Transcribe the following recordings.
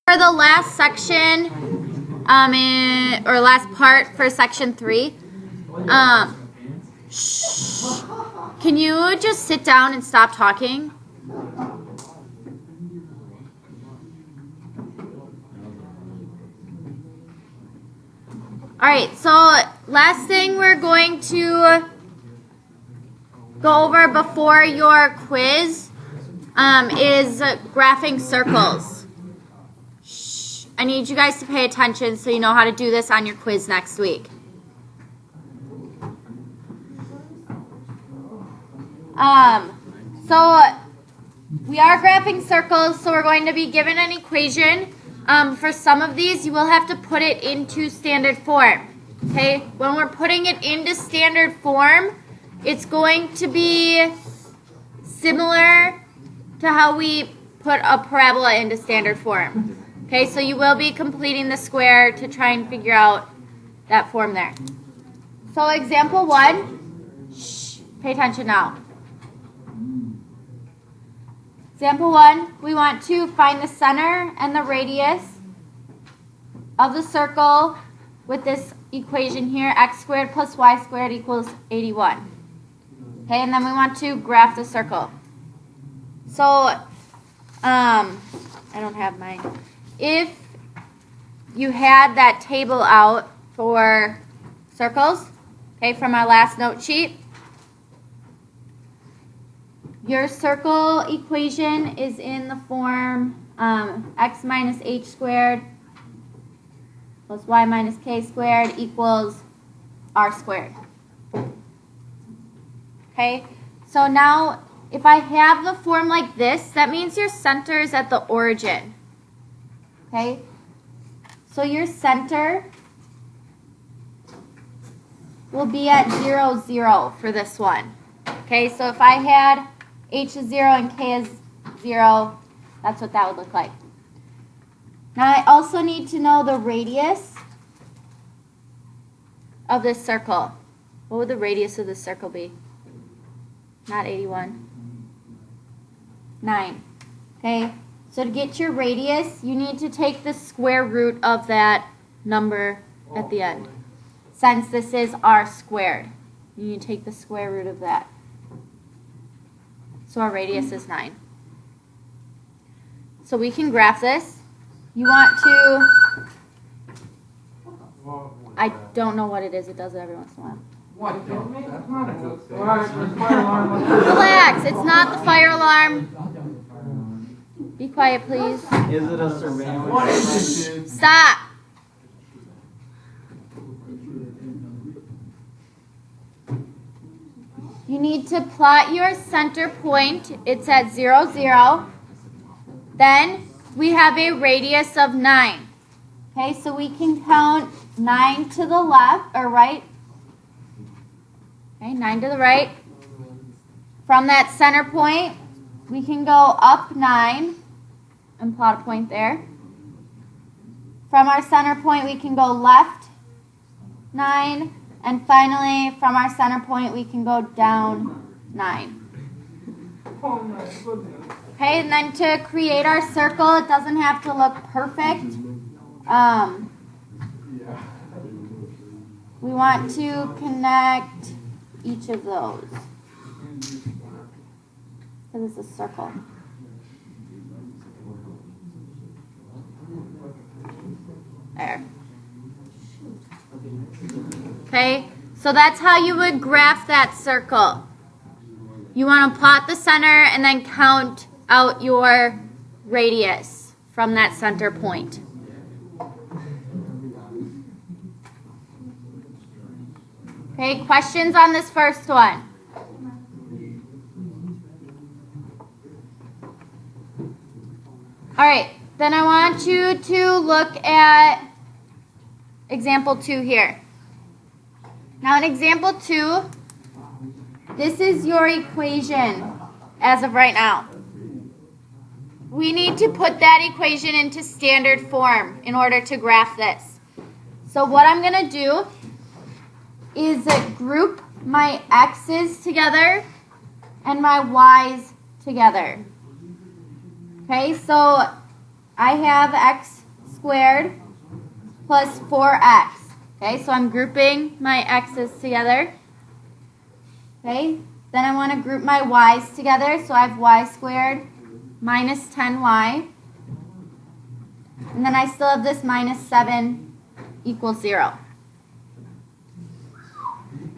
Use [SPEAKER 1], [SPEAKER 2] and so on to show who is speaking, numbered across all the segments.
[SPEAKER 1] For the last section, or last part for section 3, can you just sit down and stop talking? Alright, so last thing we're going to go over before your quiz is graphing circles. I need you guys to pay attention so you know how to do this on your quiz next week. So we are graphing circles, so we're going to be given an equation. For some of these, you will have to put it into standard form. Okay, when we're putting it into standard form, it's going to be similar to how we put a parabola into standard form. Okay, so you will be completing the square to try and figure out that form there. So example 1, pay attention now. Example 1, we want to find the center and the radius of the circle with this equation here, x squared plus y squared equals 81. Okay, and then we want to graph the circle. So, I don't have mine. If you had that table out for circles, okay, from our last note sheet, your circle equation is in the form x minus h squared plus y minus k squared equals r squared. Okay, so now if I have the form like this, that means your center is at the origin. Okay, so your center will be at 0, 0 for this one. Okay, so if I had h is 0 and k is 0, that's what that would look like. Now I also need to know the radius of this circle. What would the radius of this circle be? Not 81. 9. Okay, so to get your radius, you need to take the square root of that number at the end. Since this is r squared, you need to take the square root of that. So our radius is 9. So we can graph this. You want to, I don't know what it is. It does it every once in a while. Relax. It's not the fire alarm. Be quiet, please.
[SPEAKER 2] Is it a surveillance?
[SPEAKER 1] Stop. You need to plot your center point. It's at 0, 0. Then we have a radius of 9. Okay, so we can count 9 to the left or right. Okay, 9 to the right. From that center point, we can go up 9 and plot a point there. From our center point, we can go left 9. And finally, from our center point, we can go down 9. Okay, and then to create our circle, it doesn't have to look perfect. We want to connect each of those. Because it's a circle. There. Okay, so that's how you would graph that circle. You want to plot the center and then count out your radius from that center point. Okay, questions on this first one? All right, then I want you to look at example 2 here. Now in example 2, this is your equation as of right now. We need to put that equation into standard form in order to graph this. So what I'm going to do is group my x's together and my y's together. Okay, so I have x squared plus 4x. Okay, so I'm grouping my x's together. Okay, then I want to group my y's together, so I have y squared minus 10y. And then I still have this minus 7 equals 0.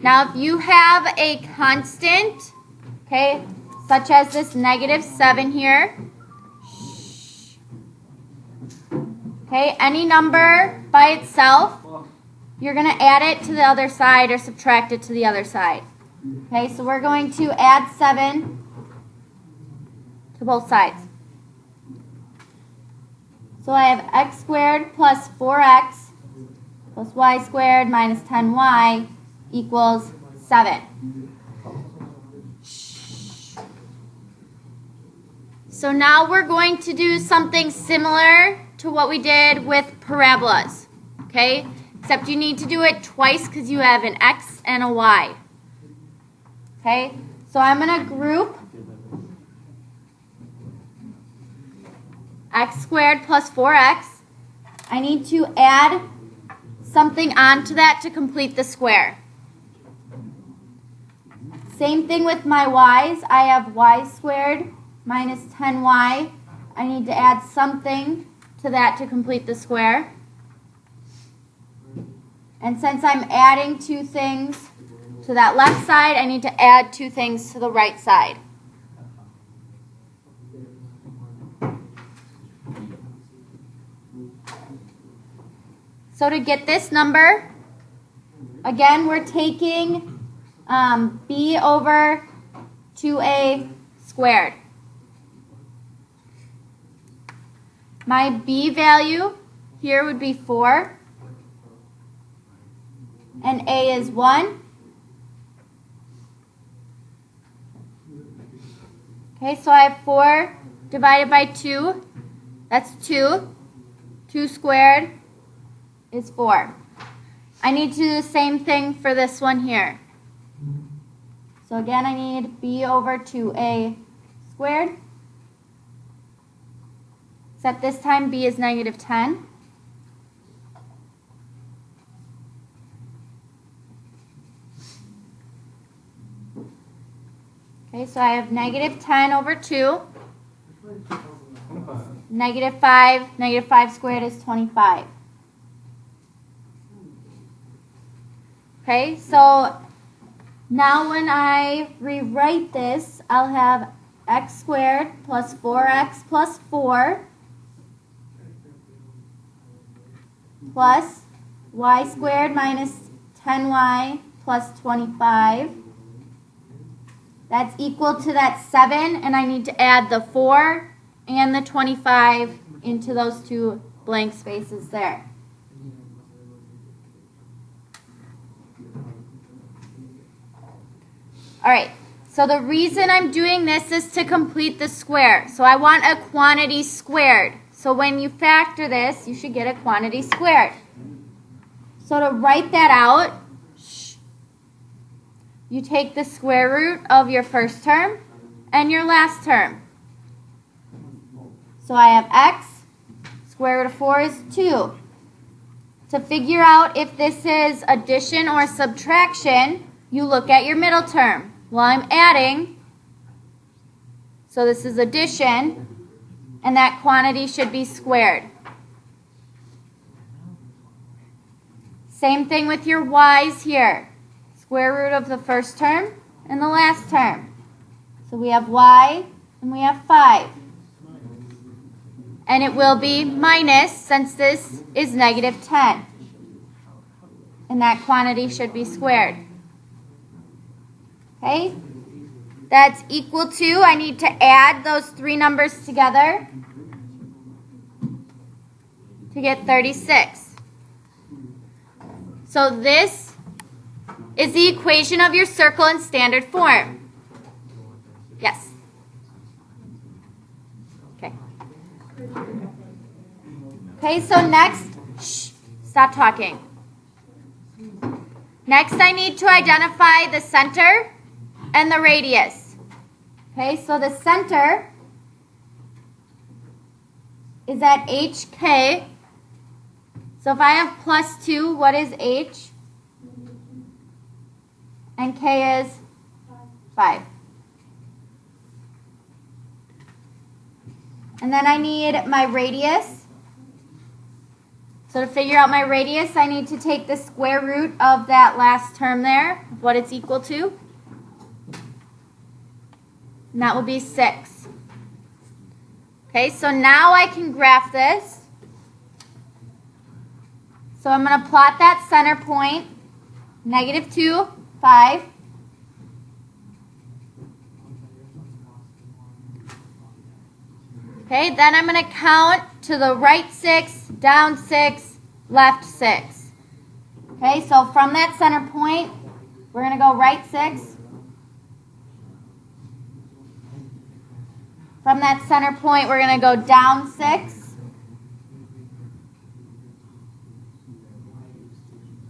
[SPEAKER 1] Now if you have a constant, okay, such as this negative 7 here, okay, any number by itself, you're going to add it to the other side or subtract it to the other side. Okay, so we're going to add 7 to both sides. So I have x squared plus 4x plus y squared minus 10y equals 7. So now we're going to do something similar to what we did with parabolas. Okay? Except you need to do it twice because you have an x and a y. Okay? So I'm going to group x squared plus 4x. I need to add something onto that to complete the square. Same thing with my y's. I have y squared minus 10y. I need to add something to that to complete the square. And since I'm adding 2 things to that left side, I need to add 2 things to the right side. So to get this number, again, we're taking b over 2a squared. My b value here would be 4, and a is 1. Okay, so I have 4 divided by 2. That's 2. 2 squared is 4. I need to do the same thing for this one here. So again, I need b over 2a squared. Except this time b is negative 10. Okay, so I have negative 10 over 2. Negative 5. Negative 5 squared is 25. Okay, so now when I rewrite this, I'll have x squared plus 4x plus 4 plus y squared minus 10y plus 25. That's equal to that 7, and I need to add the 4 and the 25 into those 2 blank spaces there. Alright, so the reason I'm doing this is to complete the square. So I want a quantity squared. So when you factor this, you should get a quantity squared. So to write that out, you take the square root of your first term and your last term. So I have x, square root of 4 is 2. To figure out if this is addition or subtraction, you look at your middle term. Well, I'm adding, so this is addition, and that quantity should be squared. Same thing with your y's here. Square root of the first term and the last term. So we have y and we have 5. And it will be minus, since this is negative 10. And that quantity should be squared. Okay? That's equal to, I need to add those 3 numbers together to get 36. So this is the equation of your circle in standard form. Yes? Okay. Okay, so next, stop talking. Next, I need to identify the center and the radius. Okay, so the center is at HK. So if I have plus 2, what is H? And K is 5. And then I need my radius. So to figure out my radius, I need to take the square root of that last term there, what it's equal to. And that will be 6. Okay, so now I can graph this. So I'm going to plot that center point, -2, 5. Okay, then I'm going to count to the right 6, down 6, left 6. Okay, so from that center point, we're going to go right 6. From that center point, we're going to go down 6.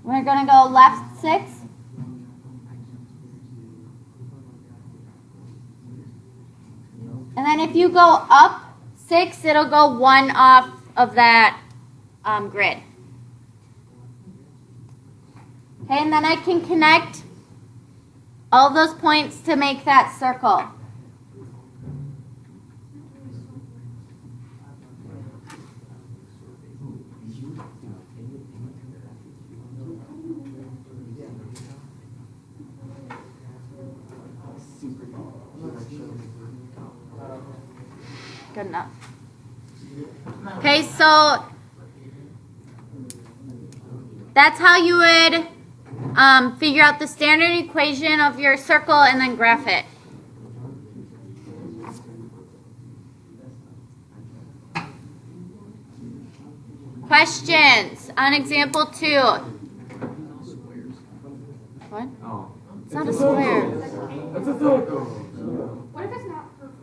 [SPEAKER 1] We're going to go left 6. And then if you go up 6, it'll go 1 off of that grid. Okay, and then I can connect all those points to make that circle. Good enough. Okay, so that's how you would figure out the standard equation of your circle and then graph it. Questions on example 2? What? It's not a square.
[SPEAKER 3] What if it's not perfect?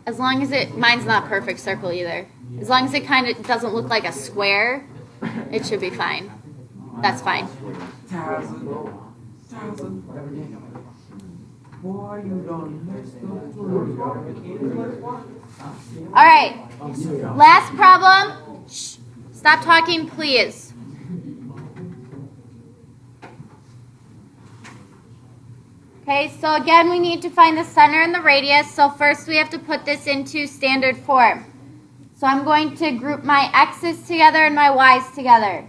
[SPEAKER 1] As long as mine's not perfect circle either. As long as it kind of doesn't look like a square, it should be fine. That's fine. All right. Last problem. Shh. Stop talking, please. Okay, so again, we need to find the center and the radius. So first we have to put this into standard form. So I'm going to group my x's together and my y's together.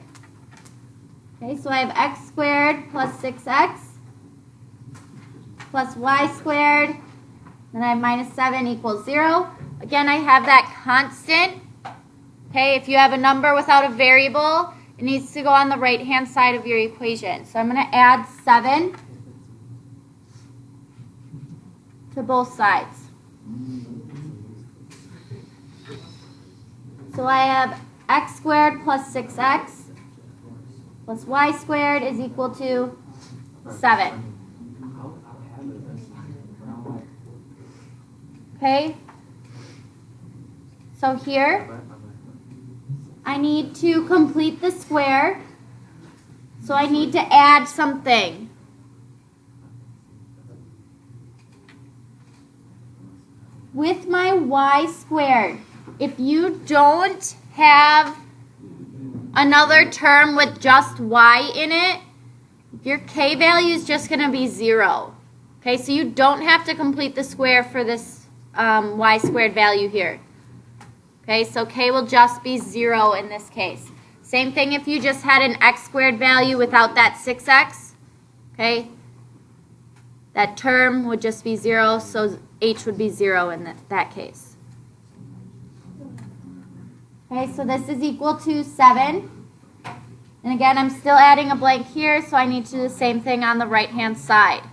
[SPEAKER 1] Okay, so I have x squared plus 6x plus y squared. Then I have minus 7 equals 0. Again, I have that constant. Okay, if you have a number without a variable, it needs to go on the right-hand side of your equation. So I'm going to add 7 to both sides. So I have x squared plus 6x plus y squared is equal to 7. Okay? So here, I need to complete the square. So I need to add something. With my y squared, if you don't have another term with just y in it, your k value is just going to be 0. Okay, so you don't have to complete the square for this y squared value here. Okay, so k will just be 0 in this case. Same thing if you just had an x squared value without that 6x. Okay, that term would just be 0, so h would be 0 in that case. Okay, so this is equal to 7. And again, I'm still adding a blank here, so I need to do the same thing on the right-hand side.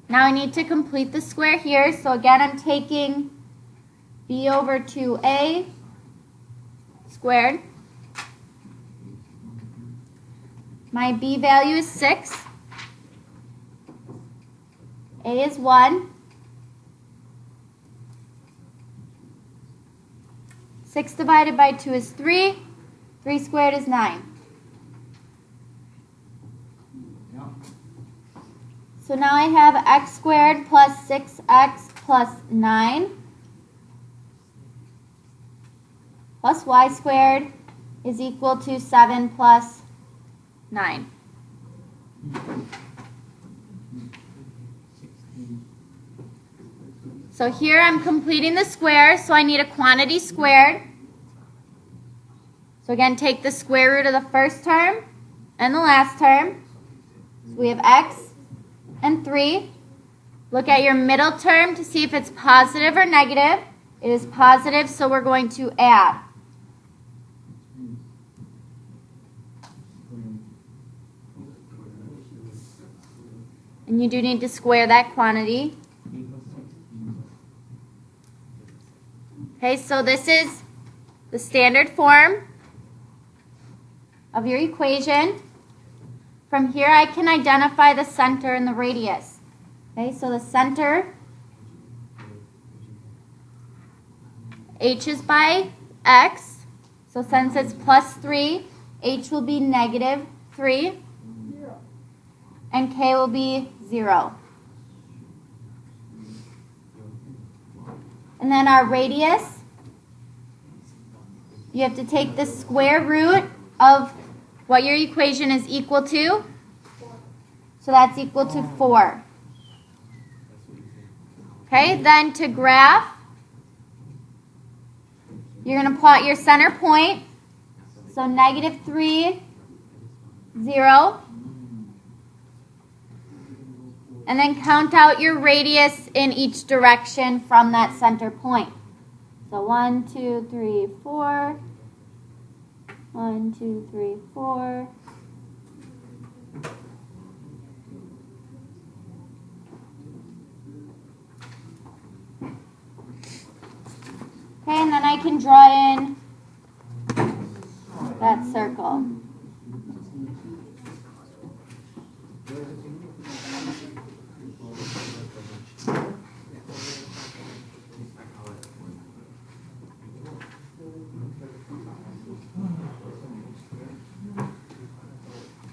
[SPEAKER 1] Now I need to complete the square here, so again, I'm taking b over 2a squared. My b value is 6. A is 1. 6 divided by 2 is 3. 3 squared is 9. So now I have x squared plus 6x plus 9 plus y squared is equal to 7 plus 9. So here I'm completing the square, so I need a quantity squared. So again, take the square root of the first term and the last term. So we have x and 3. Look at your middle term to see if it's positive or negative. It is positive, so we're going to add. And you do need to square that quantity. Okay, so this is the standard form of your equation. From here, I can identify the center and the radius. Okay, so the center, h is by x. So since it's plus 3, h will be negative 3. And k will be 0. And then our radius, you have to take the square root of what your equation is equal to. So that's equal to 4. Okay, then to graph, you're going to plot your center point. So negative 3, 0. And then count out your radius in each direction from that center point. So 1, 2, 3, 4. 1, 2, 3, 4. Okay, and then I can draw in that circle.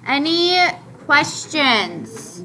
[SPEAKER 1] Any questions?